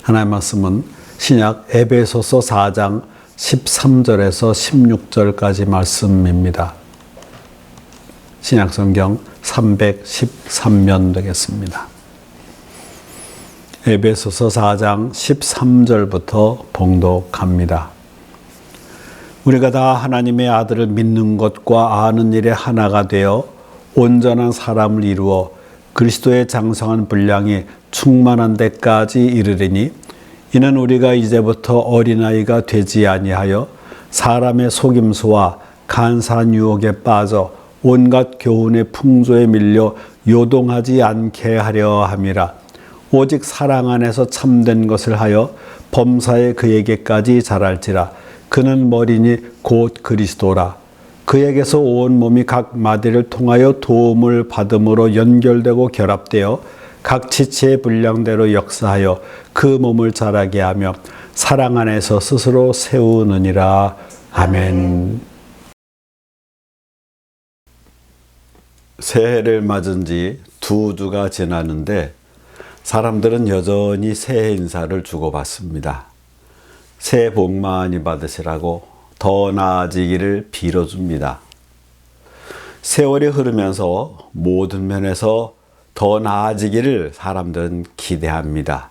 하나님의 말씀은 신약 에베소서 4장 13절에서 16절까지 말씀입니다. 신약 성경 313면 되겠습니다. 에베소서 4장 13절부터 봉독합니다. 우리가 다 하나님의 아들을 믿는 것과 아는 일에 하나가 되어 온전한 사람을 이루어 그리스도의 장성한 분량이 충만한 데까지 이르리니 이는 우리가 이제부터 어린아이가 되지 아니하여 사람의 속임수와 간사한 유혹에 빠져 온갖 교훈의 풍조에 밀려 요동하지 않게 하려 함이라. 오직 사랑 안에서 참된 것을 하여 범사에 그에게까지 자랄지라. 그는 머리니 곧 그리스도라. 그에게서 온 몸이 각 마디를 통하여 도움을 받음으로 연결되고 결합되어 각 지체의 분량대로 역사하여 그 몸을 자라게 하며 사랑 안에서 스스로 세우느니라. 아멘. 새해를 맞은 지 두 주가 지났는데 사람들은 여전히 새해 인사를 주고받습니다. 새해 복 많이 받으시라고 더 나아지기를 빌어줍니다. 세월이 흐르면서 모든 면에서 더 나아지기를 사람들은 기대합니다.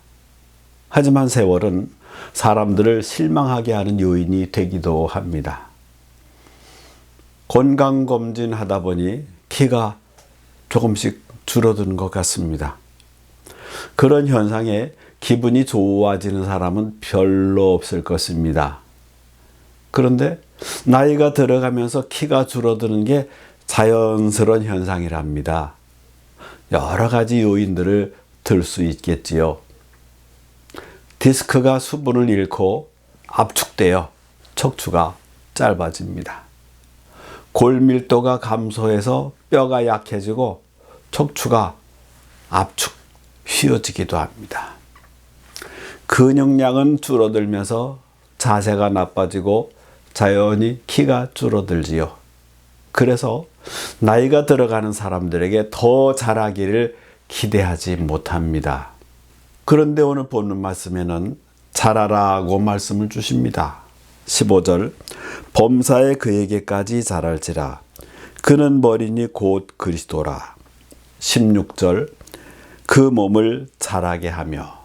하지만 세월은 사람들을 실망하게 하는 요인이 되기도 합니다. 건강검진 하다 보니 키가 조금씩 줄어드는 것 같습니다. 그런 현상에 기분이 좋아지는 사람은 별로 없을 것입니다. 그런데 나이가 들어가면서 키가 줄어드는 게 자연스러운 현상이랍니다. 여러 가지 요인들을 들 수 있겠지요. 디스크가 수분을 잃고 압축되어 척추가 짧아집니다. 골밀도가 감소해서 뼈가 약해지고 척추가 압축, 휘어지기도 합니다. 근육량은 줄어들면서 자세가 나빠지고 자연히 키가 줄어들지요. 그래서 나이가 들어가는 사람들에게 더 자라기를 기대하지 못합니다. 그런데 오늘 보는 말씀에는 자라라고 말씀을 주십니다. 15절 범사에 그에게까지 자랄지라. 그는 머리니 곧 그리스도라. 16절 그 몸을 자라게 하며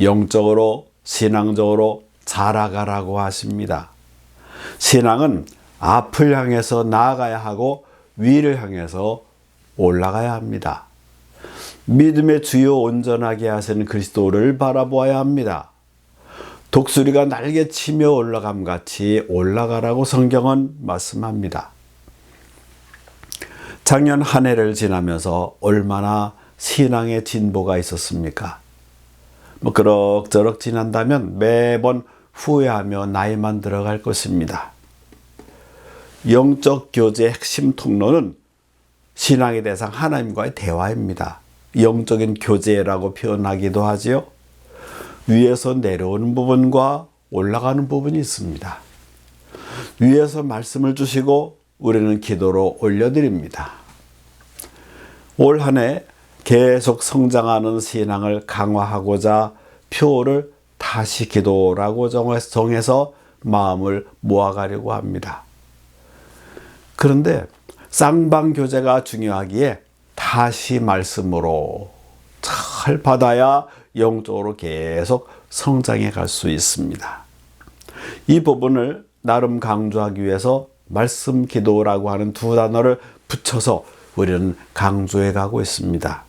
영적으로 신앙적으로 자라가라고 하십니다. 신앙은 앞을 향해서 나아가야 하고 위를 향해서 올라가야 합니다. 믿음의 주요 온전하게 하시는 그리스도를 바라보아야 합니다. 독수리가 날개치며 올라감 같이 올라가라고 성경은 말씀합니다. 작년 한 해를 지나면서 얼마나 신앙의 진보가 있었습니까? 그럭저럭 지난다면 매번 후회하며 나이만 들어갈 것입니다. 영적 교제의 핵심 통로는 신앙의 대상 하나님과의 대화입니다. 영적인 교제라고 표현하기도 하지요. 위에서 내려오는 부분과 올라가는 부분이 있습니다. 위에서 말씀을 주시고 우리는 기도로 올려드립니다. 올 한 해 계속 성장하는 신앙을 강화하고자 표를 다시 기도라고 정해서 마음을 모아가려고 합니다. 그런데 쌍방교제가 중요하기에 다시 말씀으로 잘 받아야 영적으로 계속 성장해 갈 수 있습니다. 이 부분을 나름 강조하기 위해서 말씀 기도라고 하는 두 단어를 붙여서 우리는 강조해 가고 있습니다.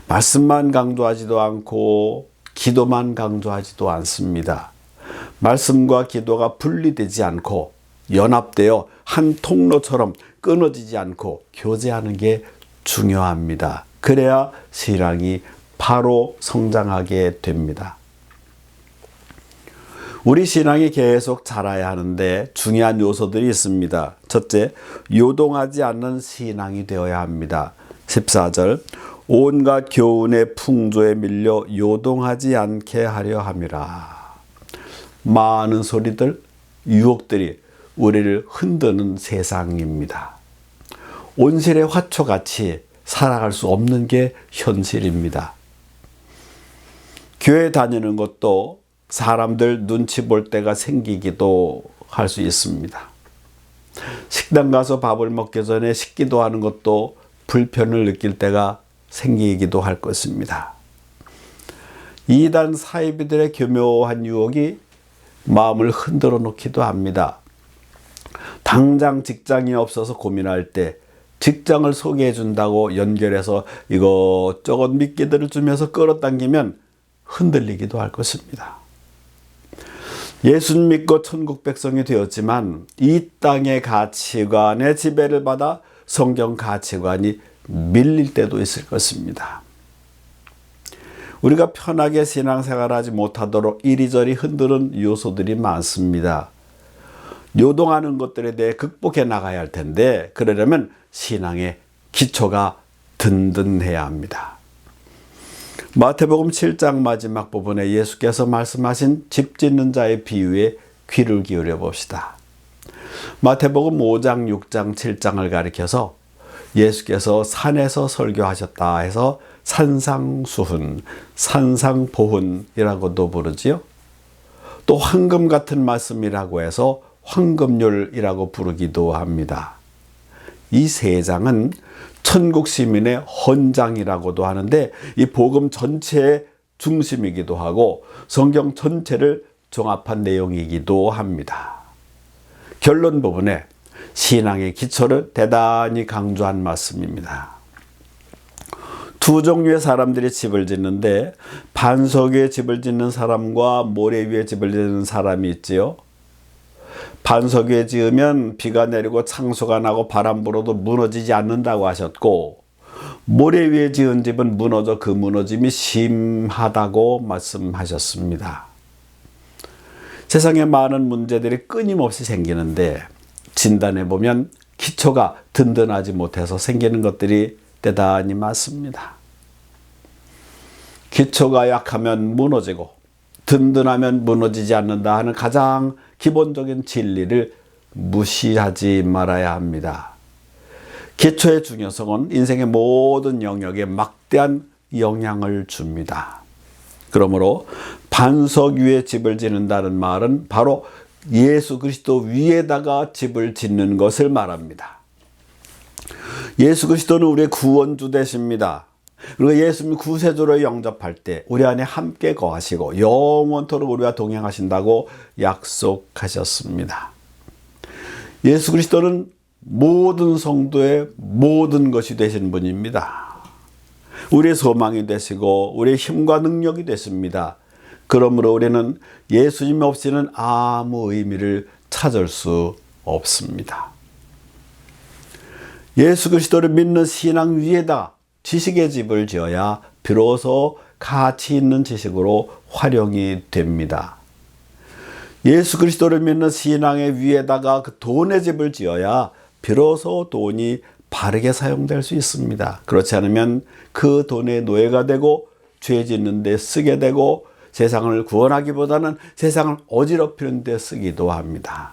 말씀만 강조하지도 않고 기도만 강조하지도 않습니다. 말씀과 기도가 분리되지 않고 연합되어 한 통로처럼 끊어지지 않고 교제하는 게 중요합니다. 그래야 신앙이 바로 성장하게 됩니다. 우리 신앙이 계속 자라야 하는데 중요한 요소들이 있습니다. 첫째, 요동하지 않는 신앙이 되어야 합니다. 14절 온갖 교훈의 풍조에 밀려 요동하지 않게 하려 함이라. 많은 소리들, 유혹들이 우리를 흔드는 세상입니다. 온실의 화초같이 살아갈 수 없는 게 현실입니다. 교회 다니는 것도 사람들 눈치 볼 때가 생기기도 할 수 있습니다. 식당 가서 밥을 먹기 전에 식기도 하는 것도 불편을 느낄 때가 생기기도 할 것입니다. 이단 사이비들의 교묘한 유혹이 마음을 흔들어 놓기도 합니다. 당장 직장이 없어서 고민할 때 직장을 소개해 준다고 연결해서 이것저것 미끼들을 주면서 끌어당기면 흔들리기도 할 것입니다. 예수 믿고 천국 백성이 되었지만 이 땅의 가치관의 지배를 받아 성경 가치관이 밀릴 때도 있을 것입니다. 우리가 편하게 신앙생활하지 못하도록 이리저리 흔드는 요소들이 많습니다. 요동하는 것들에 대해 극복해 나가야 할 텐데 그러려면 신앙의 기초가 든든해야 합니다. 마태복음 7장 마지막 부분에 예수께서 말씀하신 집 짓는 자의 비유에 귀를 기울여 봅시다. 마태복음 5장, 6장, 7장을 가리켜서 예수께서 산에서 설교하셨다 해서 산상수훈, 산상보훈이라고도 부르지요. 또 황금 같은 말씀이라고 해서 황금률이라고 부르기도 합니다. 이 세 장은 천국 시민의 헌장이라고도 하는데 이 복음 전체의 중심이기도 하고 성경 전체를 종합한 내용이기도 합니다. 결론 부분에 신앙의 기초를 대단히 강조한 말씀입니다. 두 종류의 사람들이 집을 짓는데 반석 위에 집을 짓는 사람과 모래 위에 집을 짓는 사람이 있지요. 반석 위에 지으면 비가 내리고 창수가 나고 바람 불어도 무너지지 않는다고 하셨고 모래 위에 지은 집은 무너져 그 무너짐이 심하다고 말씀하셨습니다. 세상에 많은 문제들이 끊임없이 생기는데 진단해 보면 기초가 든든하지 못해서 생기는 것들이 대단히 많습니다. 기초가 약하면 무너지고 든든하면 무너지지 않는다 하는 가장 기본적인 진리를 무시하지 말아야 합니다. 기초의 중요성은 인생의 모든 영역에 막대한 영향을 줍니다. 그러므로 반석 위에 집을 짓는다는 말은 바로 예수 그리스도 위에다가 집을 짓는 것을 말합니다. 예수 그리스도는 우리의 구원주 되십니다. 그리고 예수님 구세주로 영접할 때 우리 안에 함께 거하시고 영원토록 우리와 동행하신다고 약속하셨습니다. 예수 그리스도는 모든 성도의 모든 것이 되신 분입니다. 우리의 소망이 되시고 우리의 힘과 능력이 되십니다. 그러므로 우리는 예수님 없이는 아무 의미를 찾을 수 없습니다. 예수 그리스도를 믿는 신앙 위에다 지식의 집을 지어야 비로소 가치 있는 지식으로 활용이 됩니다. 예수 그리스도를 믿는 신앙의 위에다가 그 돈의 집을 지어야 비로소 돈이 바르게 사용될 수 있습니다. 그렇지 않으면 그 돈의 노예가 되고 죄 짓는 데 쓰게 되고 세상을 구원하기보다는 세상을 어지럽히는 데 쓰기도 합니다.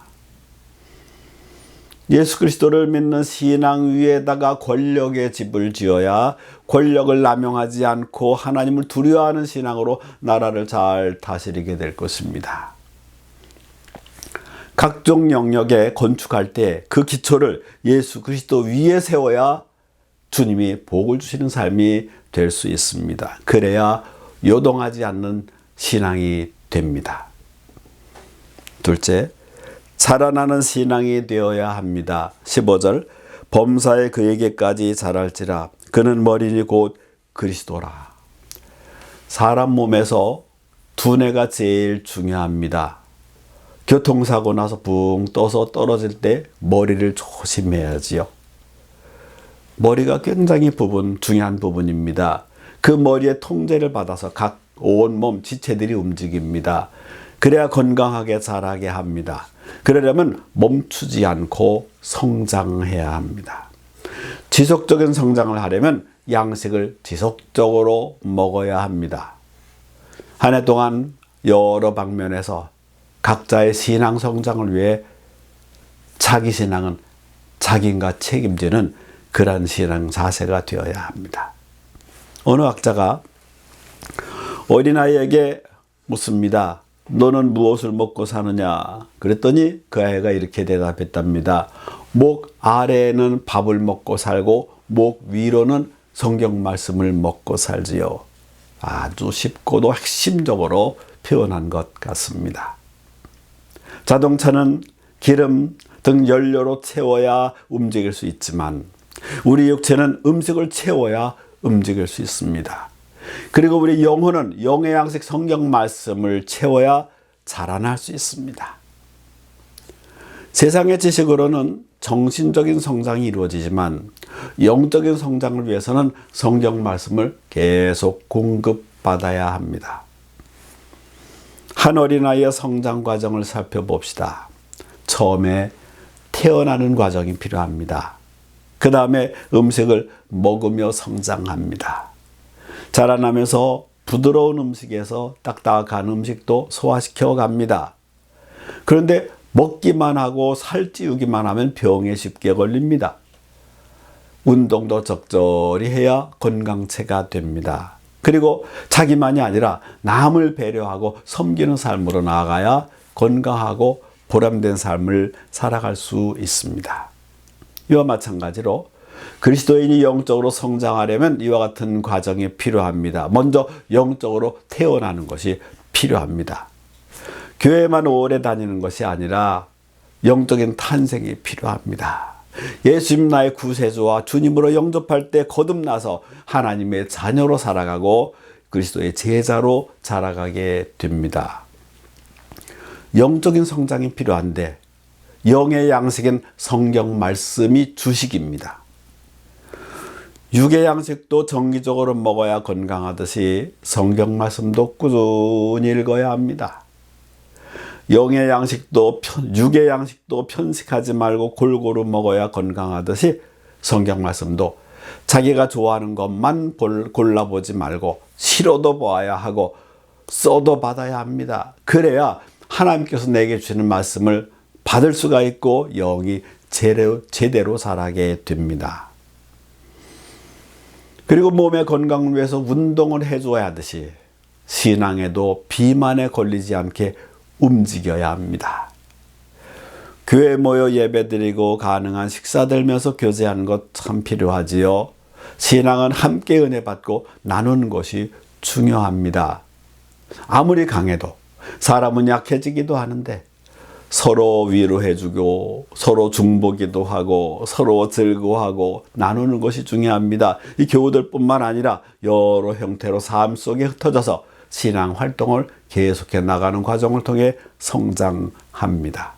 예수 그리스도를 믿는 신앙 위에다가 권력의 집을 지어야 권력을 남용하지 않고 하나님을 두려워하는 신앙으로 나라를 잘 다스리게 될 것입니다. 각종 영역에 건축할 때 그 기초를 예수 그리스도 위에 세워야 주님이 복을 주시는 삶이 될 수 있습니다. 그래야 요동하지 않는 신앙이 됩니다. 둘째, 자라나는 신앙이 되어야 합니다. 15절 범사에 그에게까지 자랄지라 그는 머리니 곧 그리스도라. 사람 몸에서 두뇌가 제일 중요합니다. 교통사고 나서 붕 떠서 떨어질 때 머리를 조심해야지요. 머리가 굉장히 중요한 부분입니다. 그 머리의 통제를 받아서 각 온몸 지체들이 움직입니다. 그래야 건강하게 자라게 합니다. 그러려면 멈추지 않고 성장해야 합니다. 지속적인 성장을 하려면 양식을 지속적으로 먹어야 합니다. 한 해 동안 여러 방면에서 각자의 신앙 성장을 위해 자기 신앙은 자기가 책임지는 그런 신앙 자세가 되어야 합니다. 어느 학자가 어린아이에게 묻습니다. 너는 무엇을 먹고 사느냐? 그랬더니 그 아이가 이렇게 대답했답니다. 목 아래에는 밥을 먹고 살고 목 위로는 성경 말씀을 먹고 살지요. 아주 쉽고도 핵심적으로 표현한 것 같습니다. 자동차는 기름 등 연료로 채워야 움직일 수 있지만 우리 육체는 음식을 채워야 움직일 수 있습니다. 그리고 우리 영혼은 영의 양식 성경 말씀을 채워야 자라날 수 있습니다. 세상의 지식으로는 정신적인 성장이 이루어지지만 영적인 성장을 위해서는 성경 말씀을 계속 공급받아야 합니다. 한 어린아이의 성장 과정을 살펴봅시다. 처음에 태어나는 과정이 필요합니다. 그 다음에 음식을 먹으며 성장합니다. 자라나면서 부드러운 음식에서 딱딱한 음식도 소화시켜 갑니다. 그런데 먹기만 하고 살찌우기만 하면 병에 쉽게 걸립니다. 운동도 적절히 해야 건강체가 됩니다. 그리고 자기만이 아니라 남을 배려하고 섬기는 삶으로 나아가야 건강하고 보람된 삶을 살아갈 수 있습니다. 이와 마찬가지로 그리스도인이 영적으로 성장하려면 이와 같은 과정이 필요합니다. 먼저 영적으로 태어나는 것이 필요합니다. 교회만 오래 다니는 것이 아니라 영적인 탄생이 필요합니다. 예수님 나의 구세주와 주님으로 영접할 때 거듭나서 하나님의 자녀로 살아가고 그리스도의 제자로 자라가게 됩니다. 영적인 성장이 필요한데 영의 양식인 성경 말씀이 주식입니다. 육의 양식도 정기적으로 먹어야 건강하듯이 성경 말씀도 꾸준히 읽어야 합니다. 영의 양식도 육의 양식도 편식하지 말고 골고루 먹어야 건강하듯이 성경 말씀도 자기가 좋아하는 것만 골라보지 말고 싫어도 보아야 하고 써도 받아야 합니다. 그래야 하나님께서 내게 주시는 말씀을 받을 수가 있고 영이 제대로 자라게 됩니다. 그리고 몸의 건강을 위해서 운동을 해줘야 하듯이 신앙에도 비만에 걸리지 않게 움직여야 합니다. 교회에 모여 예배드리고 가능한 식사 들면서 교제하는 것 참 필요하지요. 신앙은 함께 은혜 받고 나누는 것이 중요합니다. 아무리 강해도 사람은 약해지기도 하는데 서로 위로해주고 서로 중보기도 하고 서로 즐거워하고 나누는 것이 중요합니다. 이 교우들뿐만 아니라 여러 형태로 삶 속에 흩어져서 신앙 활동을 계속해 나가는 과정을 통해 성장합니다.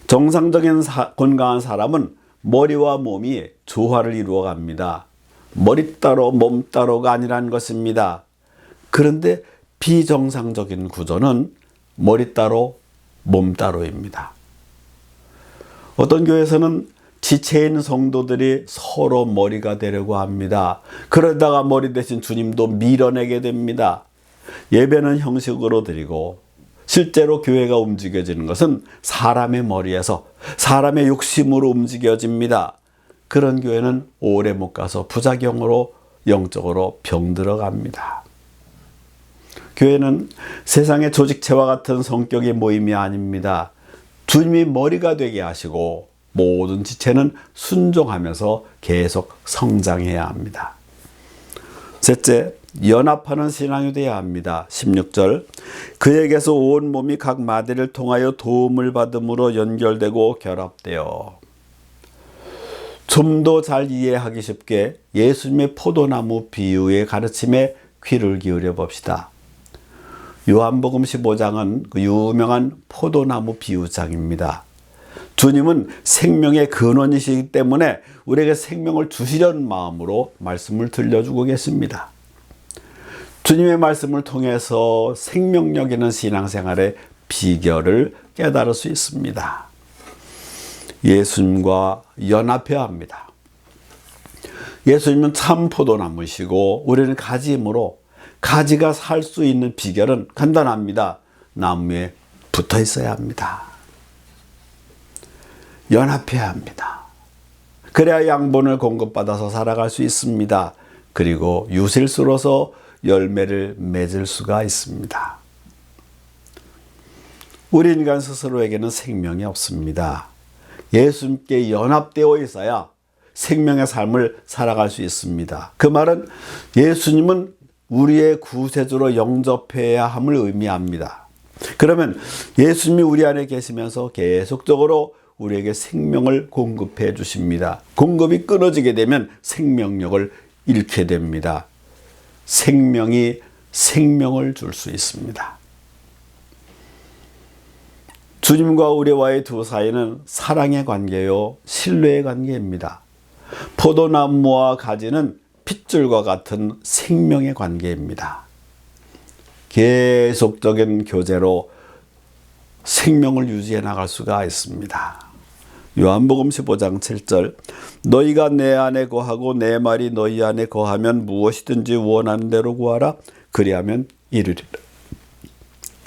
정상적인 건강한 사람은 머리와 몸이 조화를 이루어 갑니다. 머리 따로 몸 따로가 아니라는 것입니다. 그런데 비정상적인 구조는 머리 따로 몸 따로입니다. 어떤 교회에서는 지체인 성도들이 서로 머리가 되려고 합니다. 그러다가 머리 대신 주님도 밀어내게 됩니다. 예배는 형식으로 드리고 실제로 교회가 움직여지는 것은 사람의 머리에서 사람의 욕심으로 움직여집니다. 그런 교회는 오래 못 가서 부작용으로 영적으로 병들어갑니다. 교회는 세상의 조직체와 같은 성격의 모임이 아닙니다. 주님이 머리가 되게 하시고 모든 지체는 순종하면서 계속 성장해야 합니다. 셋째, 연합하는 신앙이 되어야 합니다. 16절, 그에게서 온 몸이 각 마디를 통하여 도움을 받음으로 연결되고 결합되어. 좀 더 잘 이해하기 쉽게 예수님의 포도나무 비유의 가르침에 귀를 기울여 봅시다. 요한복음 15장은 그 유명한 포도나무 비유장입니다. 주님은 생명의 근원이시기 때문에 우리에게 생명을 주시려는 마음으로 말씀을 들려주고 계십니다. 주님의 말씀을 통해서 생명력 있는 신앙생활의 비결을 깨달을 수 있습니다. 예수님과 연합해야 합니다. 예수님은 참 포도나무시고 우리는 가지이므로 가지가 살 수 있는 비결은 간단합니다. 나무에 붙어 있어야 합니다. 연합해야 합니다. 그래야 양분을 공급받아서 살아갈 수 있습니다. 그리고 유실수로서 열매를 맺을 수가 있습니다. 우리 인간 스스로에게는 생명이 없습니다. 예수님께 연합되어 있어야 생명의 삶을 살아갈 수 있습니다. 그 말은 예수님은 우리의 구세주로 영접해야 함을 의미합니다. 그러면 예수님이 우리 안에 계시면서 계속적으로 우리에게 생명을 공급해 주십니다. 공급이 끊어지게 되면 생명력을 잃게 됩니다. 생명이 생명을 줄 수 있습니다. 주님과 우리와의 두 사이는 사랑의 관계요, 신뢰의 관계입니다. 포도나무와 가지는 핏줄과 같은 생명의 관계입니다. 계속적인 교제로 생명을 유지해 나갈 수가 있습니다. 요한복음 15장 7절 너희가 내 안에 거하고 내 말이 너희 안에 거하면 무엇이든지 원하는 대로 구하라 그리하면 이루리라.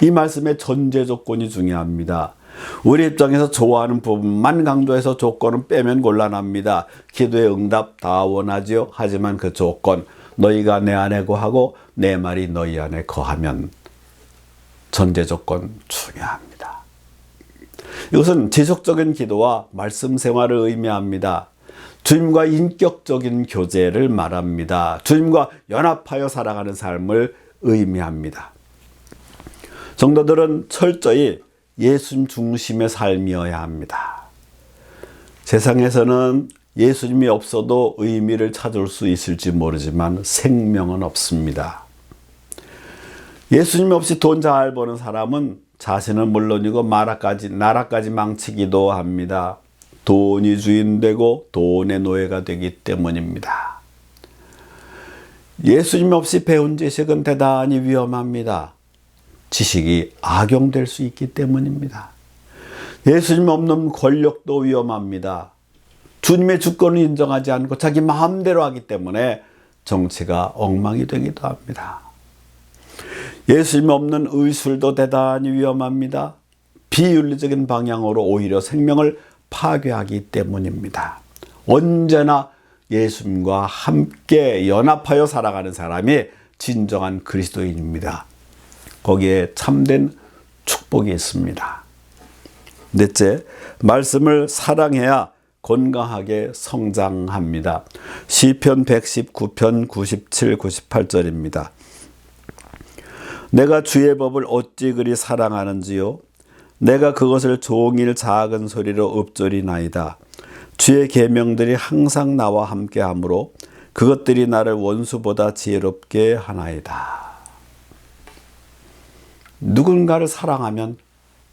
이 말씀의 전제 조건이 중요합니다. 우리 입장에서 좋아하는 부분만 강조해서 조건은 빼면 곤란합니다. 기도의 응답 다 원하지요. 하지만 그 조건 너희가 내 안에 거하고 내 말이 너희 안에 거하면 전제 조건 중요합니다. 이것은 지속적인 기도와 말씀 생활을 의미합니다. 주님과 인격적인 교제를 말합니다. 주님과 연합하여 살아가는 삶을 의미합니다. 성도들은 철저히 예수님 중심의 삶이어야 합니다. 세상에서는 예수님이 없어도 의미를 찾을 수 있을지 모르지만 생명은 없습니다. 예수님 없이 돈 잘 버는 사람은 자신은 물론이고 나라까지 망치기도 합니다. 돈이 주인 되고 돈의 노예가 되기 때문입니다. 예수님 없이 배운 지식은 대단히 위험합니다. 지식이 악용될 수 있기 때문입니다. 예수님 없는 권력도 위험합니다. 주님의 주권을 인정하지 않고 자기 마음대로 하기 때문에 정치가 엉망이 되기도 합니다. 예수님 없는 의술도 대단히 위험합니다. 비윤리적인 방향으로 오히려 생명을 파괴하기 때문입니다. 언제나 예수님과 함께 연합하여 살아가는 사람이 진정한 그리스도인입니다. 거기에 참된 축복이 있습니다. 넷째, 말씀을 사랑해야 건강하게 성장합니다. 시편 119편 97, 98절입니다. 내가 주의 법을 어찌 그리 사랑하는지요? 내가 그것을 종일 작은 소리로 읊조리나이다. 주의 계명들이 항상 나와 함께하므로 그것들이 나를 원수보다 지혜롭게 하나이다. 누군가를 사랑하면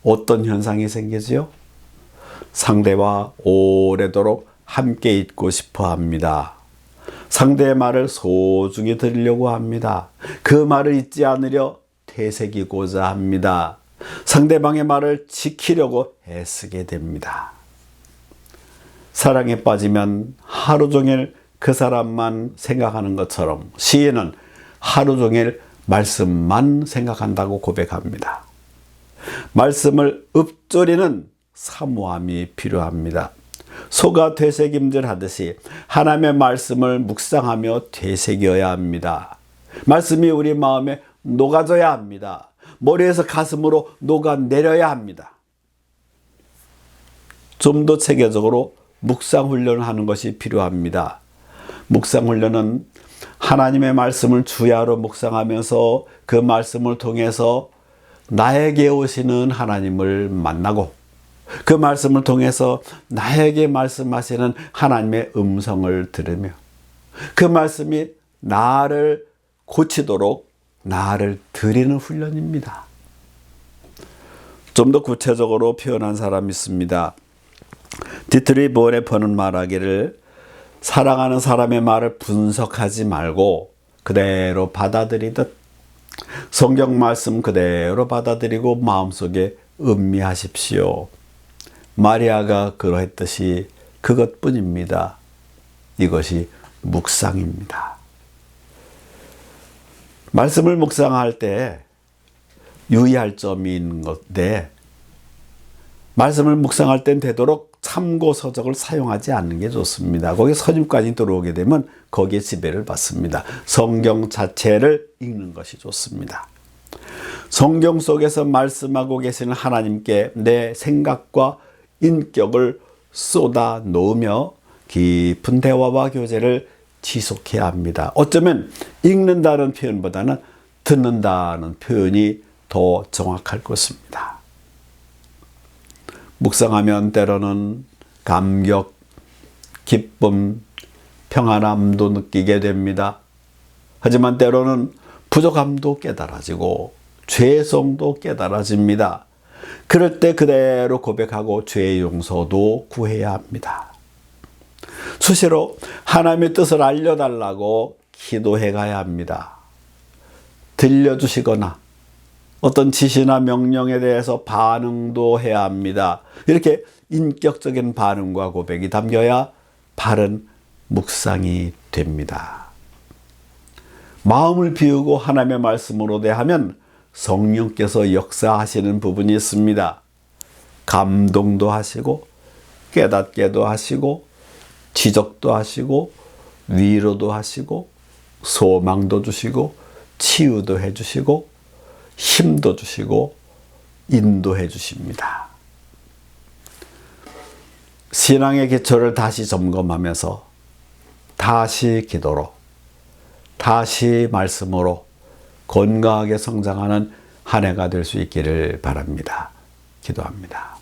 어떤 현상이 생기지요? 상대와 오래도록 함께 있고 싶어 합니다. 상대의 말을 소중히 들으려고 합니다. 그 말을 잊지 않으려 되새기고자 합니다. 상대방의 말을 지키려고 애쓰게 됩니다. 사랑에 빠지면 하루 종일 그 사람만 생각하는 것처럼 시인은 하루 종일 말씀만 생각한다고 고백합니다. 말씀을 읊조리는 사모함이 필요합니다. 소가 되새김질 하듯이 하나님의 말씀을 묵상하며 되새겨야 합니다. 말씀이 우리 마음에 녹아져야 합니다. 머리에서 가슴으로 녹아내려야 합니다. 좀 더 체계적으로 묵상 훈련을 하는 것이 필요합니다. 묵상 훈련은 하나님의 말씀을 주야로 묵상하면서 그 말씀을 통해서 나에게 오시는 하나님을 만나고 그 말씀을 통해서 나에게 말씀하시는 하나님의 음성을 들으며 그 말씀이 나를 고치도록 나를 드리는 훈련입니다. 좀 더 구체적으로 표현한 사람이 있습니다. 디트리 보네퍼는 말하기를 사랑하는 사람의 말을 분석하지 말고 그대로 받아들이듯 성경 말씀 그대로 받아들이고 마음속에 음미하십시오. 마리아가 그러했듯이 그것뿐입니다. 이것이 묵상입니다. 말씀을 묵상할 때 유의할 점이 있는 건데 말씀을 묵상할 땐 되도록 참고서적을 사용하지 않는 게 좋습니다. 거기 선임까지 들어오게 되면 거기에 지배를 받습니다. 성경 자체를 읽는 것이 좋습니다. 성경 속에서 말씀하고 계시는 하나님께 내 생각과 인격을 쏟아 놓으며 깊은 대화와 교제를 지속해야 합니다. 어쩌면 읽는다는 표현보다는 듣는다는 표현이 더 정확할 것입니다. 묵상하면 때로는 감격, 기쁨, 평안함도 느끼게 됩니다. 하지만 때로는 부족함도 깨달아지고 죄성도 깨달아집니다. 그럴 때 그대로 고백하고 죄의 용서도 구해야 합니다. 수시로 하나님의 뜻을 알려달라고 기도해 가야 합니다. 들려주시거나 어떤 지시나 명령에 대해서 반응도 해야 합니다. 이렇게 인격적인 반응과 고백이 담겨야 바른 묵상이 됩니다. 마음을 비우고 하나님의 말씀으로 대하면 성령께서 역사하시는 부분이 있습니다. 감동도 하시고 깨닫게도 하시고 지적도 하시고 위로도 하시고 소망도 주시고 치유도 해주시고 힘도 주시고 인도해 주십니다. 신앙의 기초를 다시 점검하면서 다시 기도로 다시 말씀으로 건강하게 성장하는 한 해가 될 수 있기를 바랍니다. 기도합니다.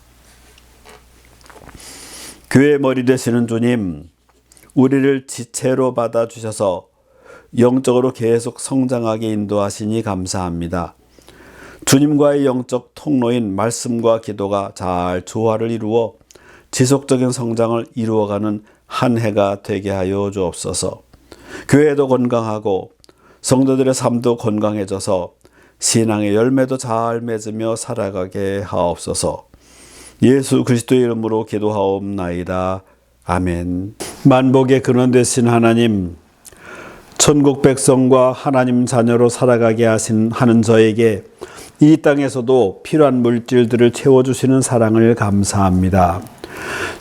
교회 머리 되시는 주님, 우리를 지체로 받아주셔서 영적으로 계속 성장하게 인도하시니 감사합니다. 주님과의 영적 통로인 말씀과 기도가 잘 조화를 이루어 지속적인 성장을 이루어가는 한 해가 되게 하여 주옵소서. 교회도 건강하고 성도들의 삶도 건강해져서 신앙의 열매도 잘 맺으며 살아가게 하옵소서. 예수 그리스도의 이름으로 기도하옵나이다. 아멘. 만복의 근원 되신 하나님, 천국 백성과 하나님 자녀로 살아가게 하는 저에게 이 땅에서도 필요한 물질들을 채워주시는 사랑을 감사합니다.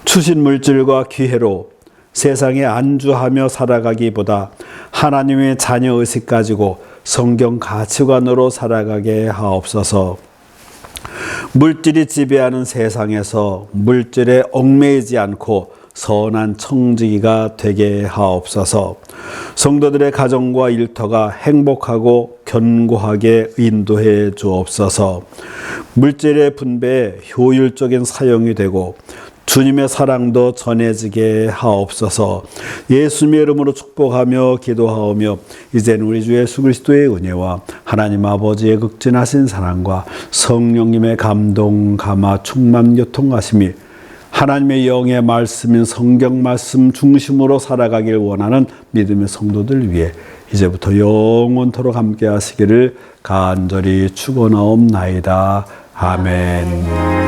주신 물질과 기회로 세상에 안주하며 살아가기보다 하나님의 자녀의식 가지고 성경 가치관으로 살아가게 하옵소서. 물질이 지배하는 세상에서 물질에 얽매이지 않고 선한 청지기가 되게 하옵소서. 성도들의 가정과 일터가 행복하고 견고하게 인도해 주옵소서. 물질의 분배에 효율적인 사용이 되고 주님의 사랑도 전해지게 하옵소서. 예수님의 이름으로 축복하며 기도하오며 이제는 우리 주 예수 그리스도의 은혜와 하나님 아버지의 극진하신 사랑과 성령님의 감동, 감화, 충만, 교통하심이 하나님의 영의 말씀인 성경 말씀 중심으로 살아가길 원하는 믿음의 성도들 위해 이제부터 영원토록 함께 하시기를 간절히 축원하옵나이다. 아멘.